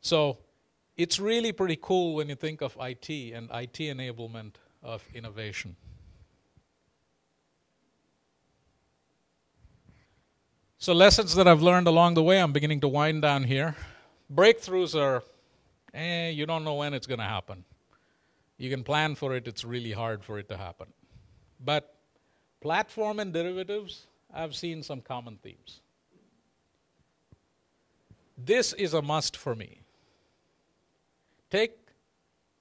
So it's really pretty cool when you think of IT and IT enablement of innovation. So lessons that I've learned along the way, I'm beginning to wind down here. Breakthroughs are, you don't know when it's going to happen. You can plan for it, it's really hard for it to happen. But platform and derivatives, I've seen some common themes. This is a must for me. Take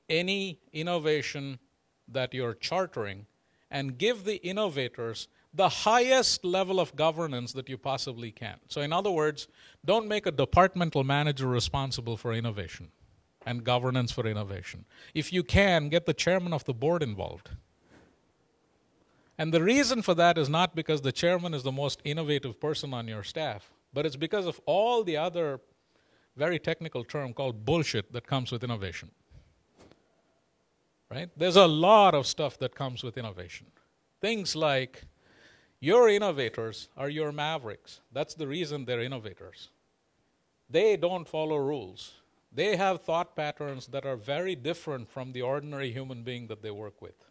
any innovation that you're chartering and give the innovators the highest level of governance that you possibly can. So in other words, don't make a departmental manager responsible for innovation and governance for innovation. If you can, get the chairman of the board involved. And the reason for that is not because the chairman is the most innovative person on your staff, but it's because of all the other very technical term called bullshit that comes with innovation. Right? There's a lot of stuff that comes with innovation. Things like your innovators are your mavericks. That's the reason they're innovators. They don't follow rules. They have thought patterns that are very different from the ordinary human being that they work with.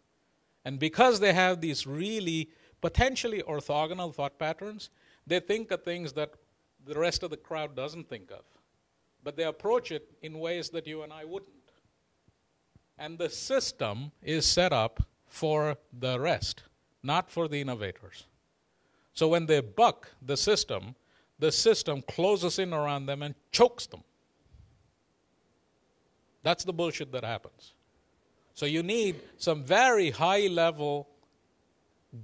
And because they have these really potentially orthogonal thought patterns, they think of things that the rest of the crowd doesn't think of. But they approach it in ways that you and I wouldn't. And the system is set up for the rest, not for the innovators. So when they buck the system closes in around them and chokes them. That's the bullshit that happens. So you need some very high-level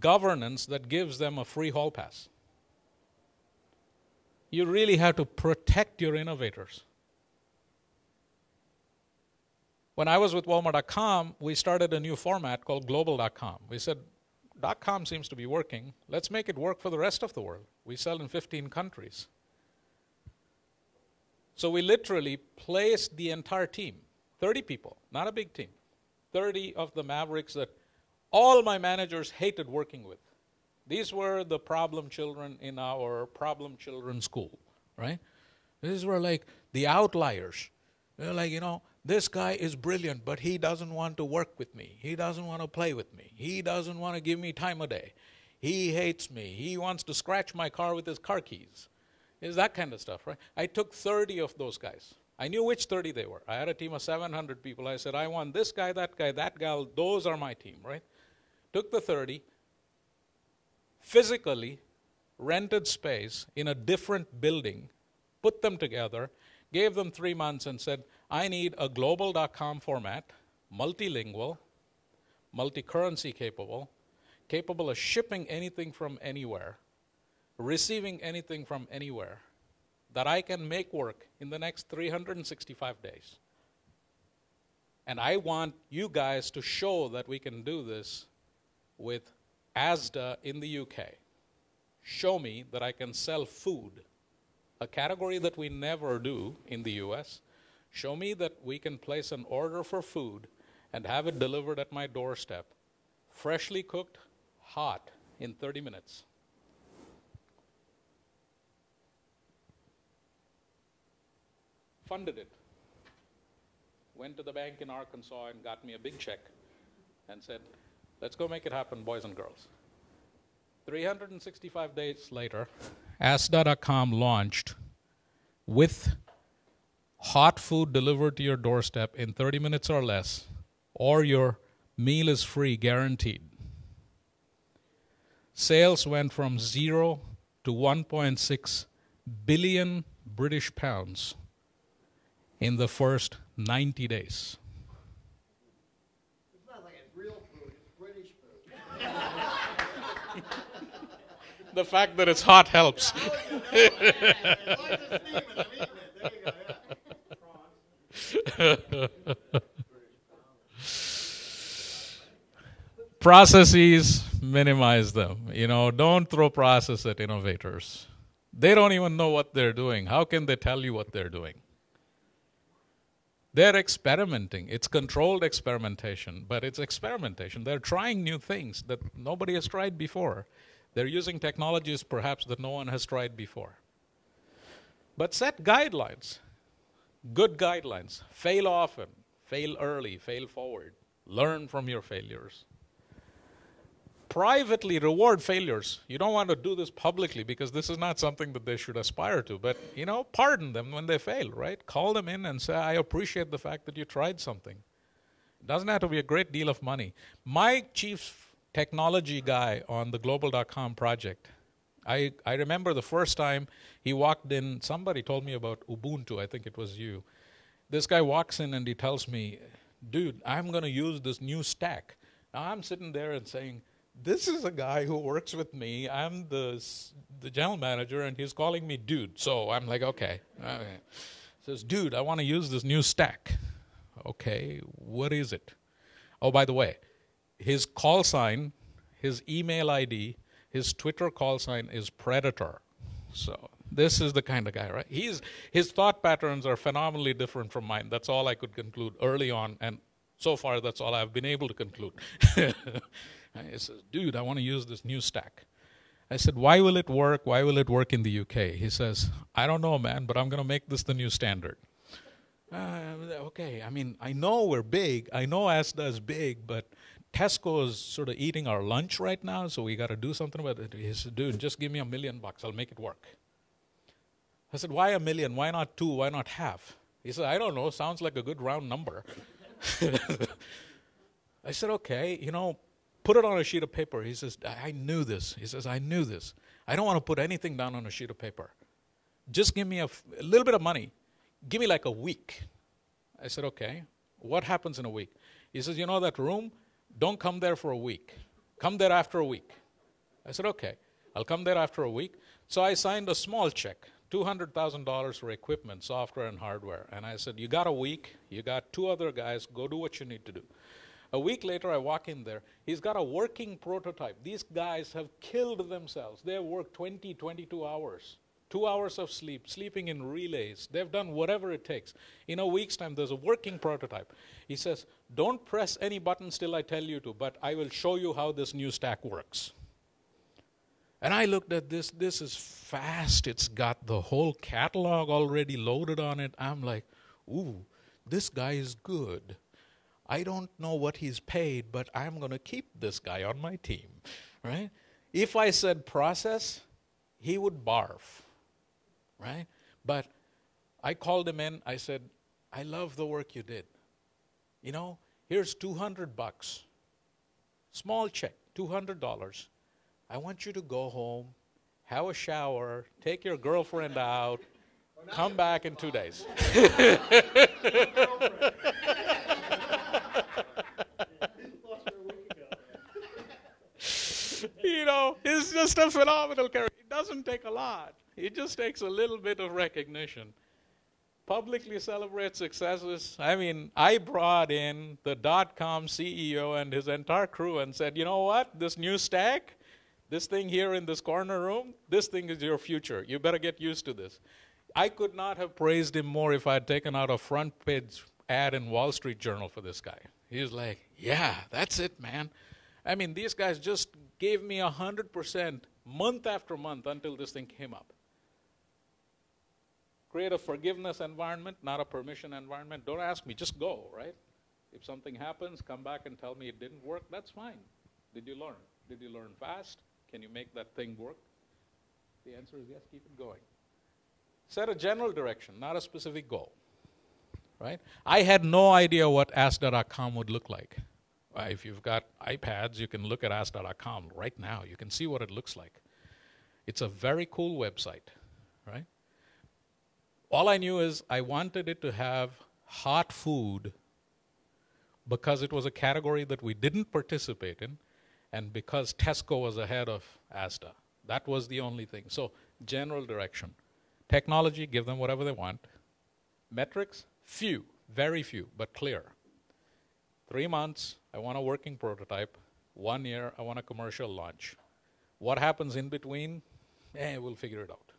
governance that gives them a free hall pass. You really have to protect your innovators. When I was with Walmart.com, we started a new format called Global.com. We said, .com seems to be working. Let's make it work for the rest of the world. We sell in 15 countries. So we literally placed the entire team, 30 people, not a big team, 30 of the mavericks that all my managers hated working with. These were the problem children in our problem children school, right? These were like the outliers. They're like, this guy is brilliant, but he doesn't want to work with me. He doesn't want to play with me. He doesn't want to give me time of day. He hates me. He wants to scratch my car with his car keys. It's that kind of stuff, right? I took 30 of those guys. I knew which 30 they were. I had a team of 700 people. I said, I want this guy, that gal. Those are my team, right? Took the 30, physically rented space in a different building, put them together, gave them 3 months and said, I need a global.com format, multilingual, multi-currency capable of shipping anything from anywhere, receiving anything from anywhere, that I can make work in the next 365 days. And I want you guys to show that we can do this with Asda in the UK. Show me that I can sell food, a category that we never do in the US. Show me that we can place an order for food and have it delivered at my doorstep, freshly cooked, hot, in 30 minutes. Funded it. Went to the bank in Arkansas and got me a big check and said, let's go make it happen, boys and girls. 365 days later, Asda.com launched with hot food delivered to your doorstep in 30 minutes or less, or your meal is free, guaranteed. Sales went from 0 to 1.6 billion British pounds in the first 90 days. It's not like it's real food, it's British food. The fact that it's hot helps. As long as it's steaming, I'm eating it. There you go, Processes, minimize them. Don't throw process at innovators. They don't even know what they're doing. How can they tell you what they're doing? They're experimenting. It's controlled experimentation, but it's experimentation. They're trying new things that nobody has tried before. They're using technologies perhaps that no one has tried before. But set guidelines, good guidelines. Fail often, fail early, fail forward. Learn from your failures. Privately reward failures. You don't want to do this publicly because this is not something that they should aspire to. But, pardon them when they fail, right? Call them in and say, I appreciate the fact that you tried something. It doesn't have to be a great deal of money. My chief technology guy on the global.com project, I remember the first time he walked in, somebody told me about Ubuntu, I think it was you. This guy walks in and he tells me, dude, I'm going to use this new stack. Now I'm sitting there and saying, this is a guy who works with me. I'm the general manager, and he's calling me dude. So I'm like, okay. Says, dude, I want to use this new stack. Okay, what is it? Oh, by the way, his call sign, his email ID, his Twitter call sign is Predator. So this is the kind of guy, right? His thought patterns are phenomenally different from mine. That's all I could conclude early on, and so far that's all I've been able to conclude. He says, dude, I want to use this new stack. I said, why will it work? Why will it work in the UK? He says, I don't know, man, but I'm going to make this the new standard. Okay, I know we're big. I know Asda is big, but Tesco is sort of eating our lunch right now, so we got to do something about it. He said, dude, just give me $1 million. I'll make it work. I said, why $1 million? Why not 2? Why not half? He said, I don't know. Sounds like a good round number. I said, okay, put it on a sheet of paper. He says, I knew this. He says, I knew this. I don't want to put anything down on a sheet of paper. Just give me a little bit of money. Give me like a week. I said, okay. What happens in a week? He says, that room? Don't come there for a week. Come there after a week. I said, okay. I'll come there after a week. So I signed a small check, $200,000 for equipment, software, and hardware. And I said, you got a week. You got 2 other guys. Go do what you need to do. A week later, I walk in there. He's got a working prototype. These guys have killed themselves. They have worked 20, 22 hours. 2 hours of sleep, sleeping in relays. They've done whatever it takes. In a week's time, there's a working prototype. He says, don't press any buttons till I tell you to, but I will show you how this new stack works. And I looked at this. This is fast. It's got the whole catalog already loaded on it. I'm like, ooh, this guy is good. I don't know what he's paid, but I'm going to keep this guy on my team, right? If I said process, he would barf, right? But I called him in. I said, I love the work you did. Here's $200. Small check, $200. I want you to go home, have a shower, take your girlfriend out, Come back in 2 days. You know, he's just a phenomenal character. It doesn't take a lot. It just takes a little bit of recognition. Publicly celebrate successes. I mean, I brought in the .com CEO and his entire crew and said, you know what, this new stack, this thing here in this corner room, this thing is your future. You better get used to this. I could not have praised him more if I had taken out a front page ad in Wall Street Journal for this guy. He was like, yeah, that's it, man. I mean, these guys just gave me 100% month after month until this thing came up. Create a forgiveness environment, not a permission environment. Don't ask me, just go, right? If something happens, come back and tell me it didn't work, that's fine. Did you learn? Did you learn fast? Can you make that thing work? The answer is yes, keep it going. Set a general direction, not a specific goal, right? I had no idea what Ask.com would look like. If you've got iPads, you can look at Ask.com right now. You can see what it looks like. It's a very cool website, right? All I knew is I wanted it to have hot food because it was a category that we didn't participate in and because Tesco was ahead of Asda. That was the only thing. So general direction. Technology, give them whatever they want. Metrics, few, very few, but clear. 3 months, I want a working prototype. 1 year, I want a commercial launch. What happens in between? We'll figure it out.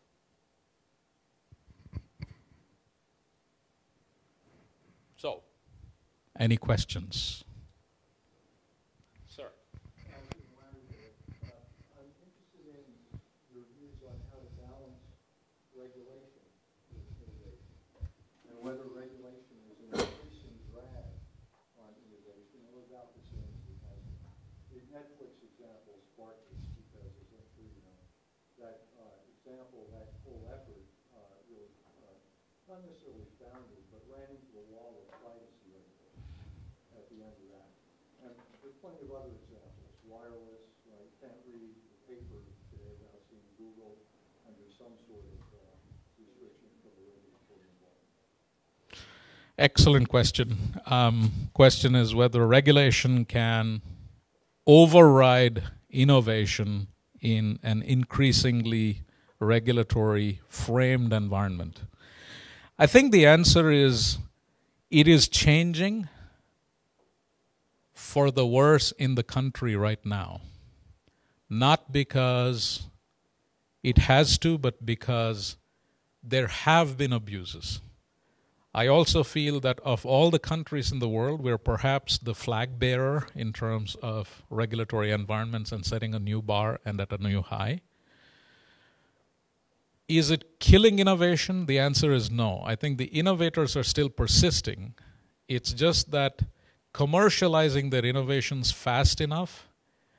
So, any questions? Sir. I'm interested in your views on how to balance regulation with innovation, and whether regulation is an increasing drag on innovation or without the same as it has. The Netflix example sparked this because, as I'm sure you know, that example, that whole effort really, not necessarily founded, but ran into a wall of privacy at the end of that. And there's plenty of other examples. Wireless, you can't read the paper today without seeing Google under some sort of restriction from the regulatory environment. Excellent question. Question is whether regulation can override innovation in an increasingly regulatory framed environment. I think the answer is it is changing for the worse in the country right now. Not because it has to, but because there have been abuses. I also feel that of all the countries in the world, we're perhaps the flag bearer in terms of regulatory environments and setting a new bar and at a new high. Is it killing innovation? The answer is no. I think the innovators are still persisting. It's just that commercializing their innovations fast enough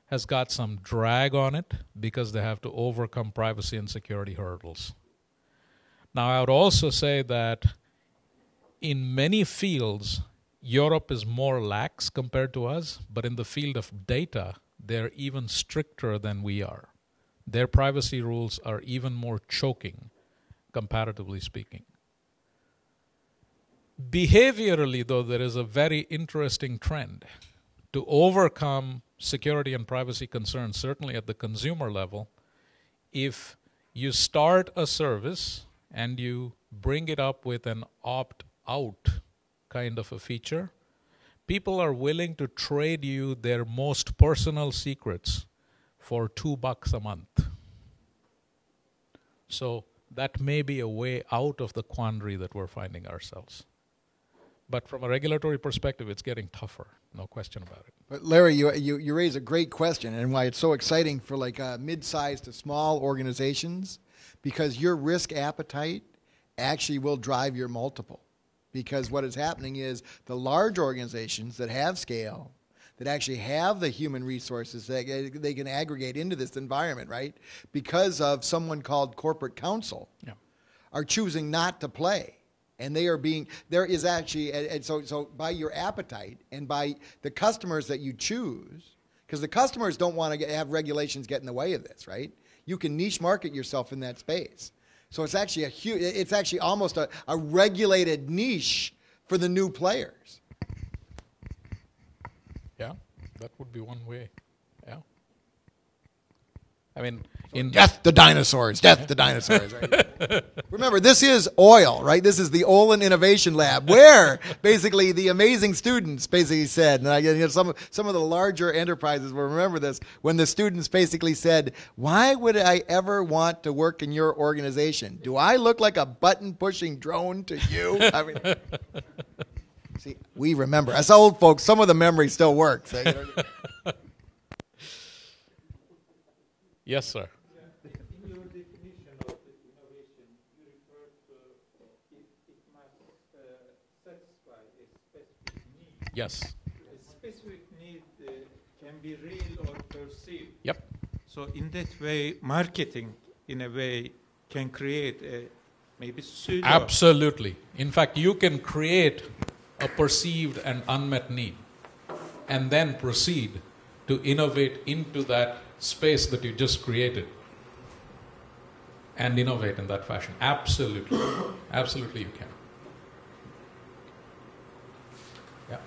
has got some drag on it because they have to overcome privacy and security hurdles. Now, I would also say that in many fields, Europe is more lax compared to us, but in the field of data, they're even stricter than we are. Their privacy rules are even more choking, comparatively speaking. Behaviorally, though, there is a very interesting trend to overcome security and privacy concerns, certainly at the consumer level. If you start a service and you bring it up with an opt-out kind of a feature, people are willing to trade you their most personal secrets for $2 a month. So that may be a way out of the quandary that we're finding ourselves. But from a regulatory perspective, it's getting tougher, no question about it. But Larry, you raise a great question, and why it's so exciting for like mid-sized to small organizations, because your risk appetite actually will drive your multiple. Because what is happening is the large organizations that have scale, that actually have the human resources that they can aggregate into this environment, right? Because of someone called corporate counsel, are choosing not to play. And they are being, there is actually, and so by your appetite and by the customers that you choose, because the customers don't want to have regulations get in the way of this, right? You can niche market yourself in that space. So it's actually it's actually almost a regulated niche for the new players. Yeah, that would be one way. Yeah. I mean, in Death the dinosaurs, death the dinosaurs. Right? Remember, this is OIL, right? This is the Olin Innovation Lab, where basically the amazing students basically said, and some of the larger enterprises will remember this, when the students basically said, why would I ever want to work in your organization? Do I look like a button-pushing drone to you? I mean, see, we remember. Us old folks, some of the memory still works. Yes, sir. In your definition of the innovation, you refer to it must satisfy a specific need. Yes. A specific need can be real or perceived. Yep. So in that way, marketing, in a way, can create a maybe pseudo. Absolutely. In fact, you can create a perceived and unmet need and then proceed to innovate into that space that you just created and innovate in that fashion. Absolutely. Absolutely you can. Yeah.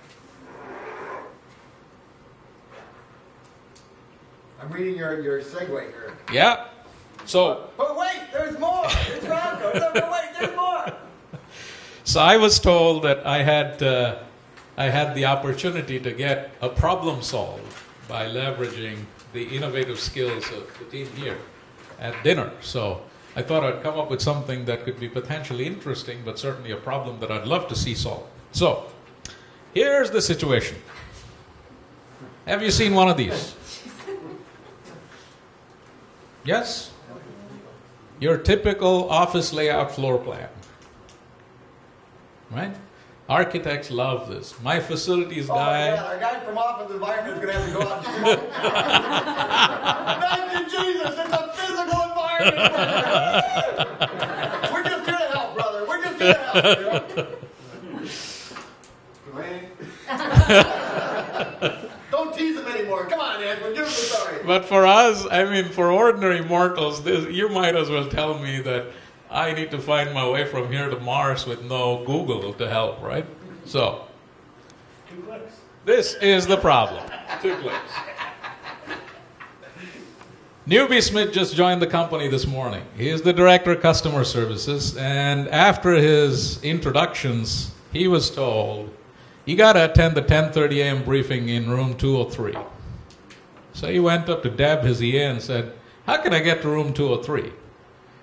I'm reading your segue here. Yeah. So But wait, there's more. It's Rocco. No, but wait, there's more. So I was told that I had the opportunity to get a problem solved by leveraging the innovative skills of the team here at dinner. So I thought I'd come up with something that could be potentially interesting, but certainly a problem that I'd love to see solved. So here's the situation. Have you seen one of these? Yes? Your typical office layout floor plan. Right? Architects love this. My facilities guy. Oh, yeah, our guy from office environment is going to have to go out and shoot. Thank you, Jesus. It's a physical environment. We're just here to help, brother. We're just here to help. Don't tease him anymore. Come on, Edwin. Give him the story. But for us, I mean, for ordinary mortals, you might as well tell me that I need to find my way from here to Mars with no Google to help, right? So, 2 clicks. this is the problem. 2 clicks. Newbie Smith just joined the company this morning. He is the Director of Customer Services, and after his introductions, he was told, you got to attend the 10:30 a.m. briefing in room 203. So he went up to Deb, his EA, and said, how can I get to room 203?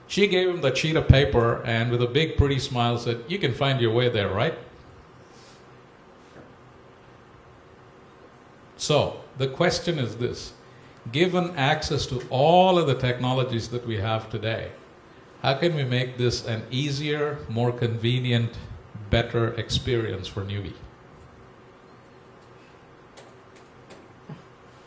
She gave him the sheet of paper and with a big pretty smile said, you can find your way there, right? So the question is this. Given access to all of the technologies that we have today, how can we make this an easier, more convenient, better experience for newbie?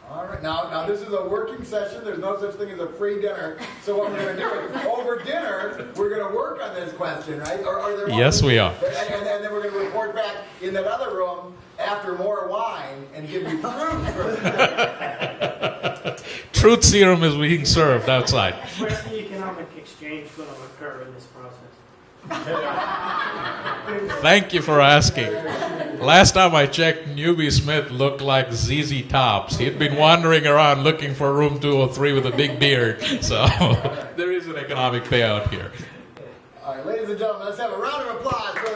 All right, now this is a working session. There's no such thing as a free dinner. So what we're going to do is, over dinner, we're going to work on this question, right? Or are there more? Yes, we are. And then we're going to report back in that other room after more wine and give you proof. Truth serum is being served outside. Where's the economic exchange going to occur in this process? Thank you for asking. Last time I checked, Newbie Smith looked like ZZ Tops. He had been wandering around looking for room 203 with a big beard. So there is an economic payout here. All right, ladies and gentlemen, let's have a round of applause for